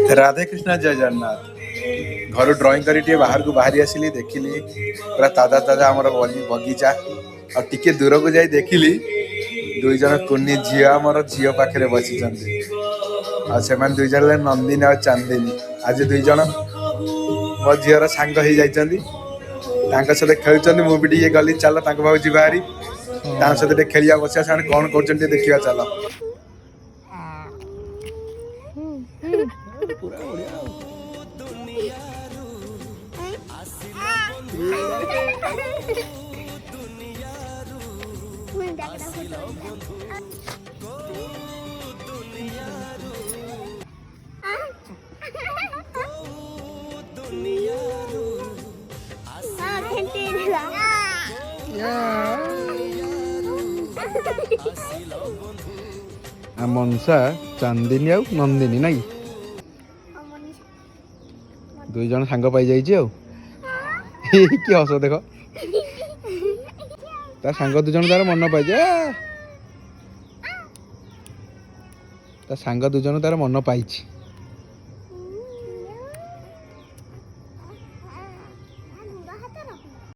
राधे कृष्णा जय जगन्नाथ। घर ड्राइंग करी बाहर को बाहरी आसिली देखिली पूरा ताजा ताजा आमर बगीचा और टिके दूर को जाई देखिली दुई जन कुनी झी आमर झील पाखे बसी से दुई जन नंदिनी और चांदिनी आज दुई जन मो झीर सांग हो जाती सहित खेलुंट मुझे गली चल भाव जी बाहरी सहित खेलिया बसिया से कौन कर देखा चल मनसा चांदिनी आउ नंदिनी नाई दुई जन सांग पाई जाइए कि हस देख ता सांग दु जन तार मन पाई ता सांग दु जन तार मन पाई।